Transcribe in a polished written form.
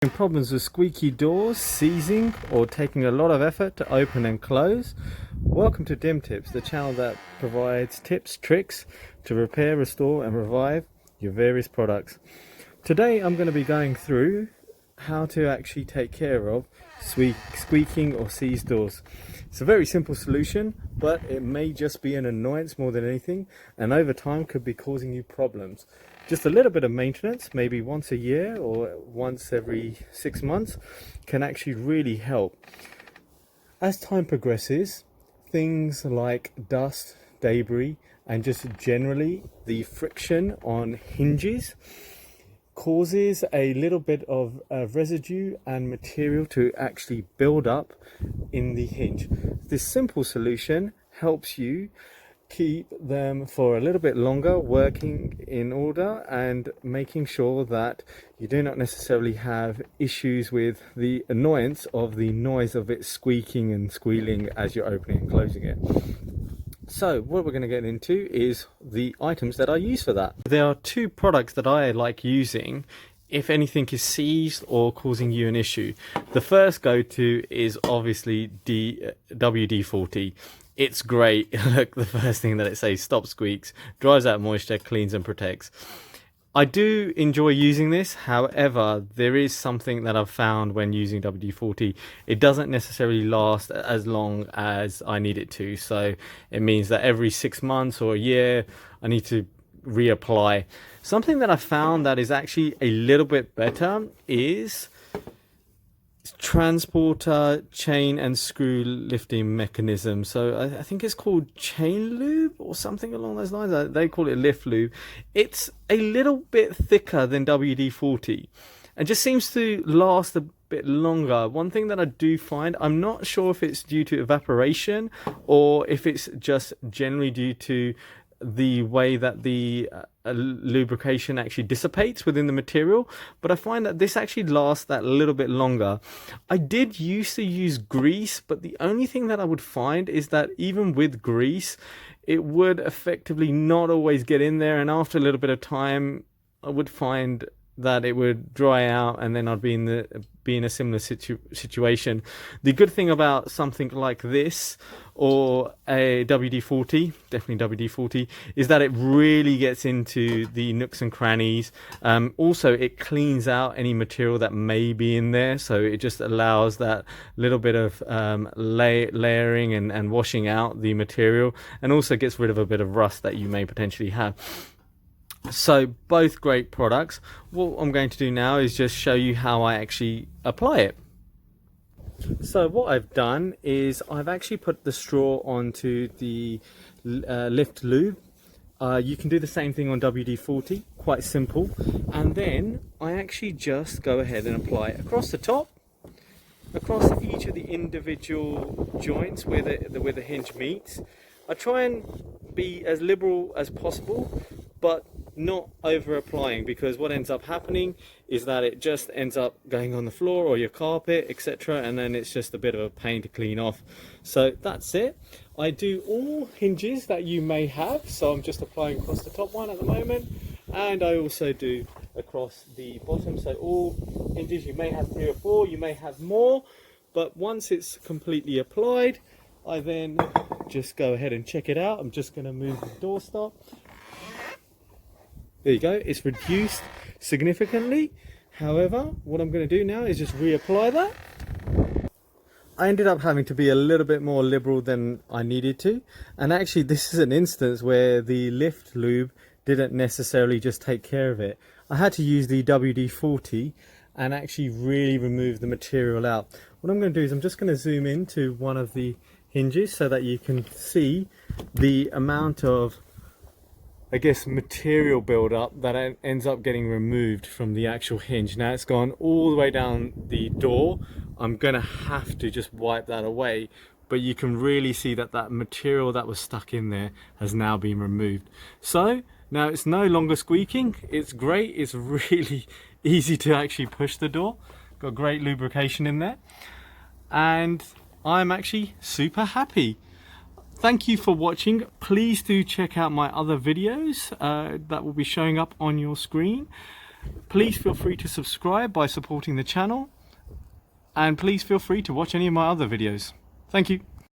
Problems with squeaky doors, seizing, or taking a lot of effort to open and close? Welcome to Dim Tips, the channel that provides tips, tricks to repair, restore and revive your various products. Today I'm going to be going through how to actually take care of squeaking or seized doors. It's a very simple solution, but it may just be an annoyance more than anything, and over time could be causing you problems. Just a little bit of maintenance, maybe once a year or once every 6 months, can actually really help. As time progresses, things like dust, debris, and just generally the friction on hinges causes a little bit of residue and material to actually build up in the hinge. This simple solution helps you keep them for a little bit longer working in order and making sure that you do not necessarily have issues with the annoyance of the noise of it squeaking and squealing as you're opening and closing it. So what we're going to get into is the items that I use for that. There are two products that I like using if anything is seized or causing you an issue. The first go-to is obviously WD-40. It's great. Look, the first thing that it says, stop squeaks, dries out moisture, cleans and protects. I do enjoy using this. However, there is something that I've found when using WD-40. It doesn't necessarily last as long as I need it to. So it means that every 6 months or a year, I need to reapply. Something that I found that is actually a little bit better is transporter chain and screw lifting mechanism. So I think it's called chain lube or something along those lines. They call it lift lube. It's a little bit thicker than WD-40 and just seems to last a bit longer. One thing that I do find, I'm not sure if it's due to evaporation or if it's just generally due to the way that the lubrication actually dissipates within the material, but I find that this actually lasts that little bit longer. I did used to use grease, but the only thing that I would find is that even with grease, it would effectively not always get in there, and after a little bit of time, I would find that it would dry out and then I'd be in a similar situation. The good thing about something like this or a WD-40, definitely WD-40, is that it really gets into the nooks and crannies. Also, it cleans out any material that may be in there, so it just allows that little bit of layering and washing out the material, and also gets rid of a bit of rust that you may potentially have. So both great products. What I'm going to do now is just show you how I actually apply it. So what I've done is I've actually put the straw onto the lift lube. You can do the same thing on WD-40, quite simple. And then I actually just go ahead and apply it across the top, across each of the individual joints where the hinge meets. I try and be as liberal as possible, but not over applying, because what ends up happening is that it just ends up going on the floor or your carpet, etc., and then it's just a bit of a pain to clean off. So that's it. I do all hinges that you may have, so I'm just applying across the top one at the moment, and I also do across the bottom. So all hinges, you may have 3 or 4, you may have more, but once it's completely applied, I then just go ahead and check it out. I'm just going to move the door stop. There you go, it's reduced significantly. However, what I'm going to do now is just reapply that. I ended up having to be a little bit more liberal than I needed to, and actually this is an instance where the lift lube didn't necessarily just take care of it. I had to use the WD-40 and actually really remove the material out. What I'm going to do is I'm just going to zoom into one of the hinges so that you can see the amount of, I guess, material build-up that ends up getting removed from the actual hinge. Now it's gone all the way down the door. I'm gonna have to just wipe that away, but you can really see that that material that was stuck in there has now been removed. So now it's no longer squeaking. It's great. It's really easy to actually push the door. Got great lubrication in there, and I'm actually super happy. Thank you for watching. Please do check out my other videos that will be showing up on your screen. Please feel free to subscribe by supporting the channel, and please feel free to watch any of my other videos. Thank you.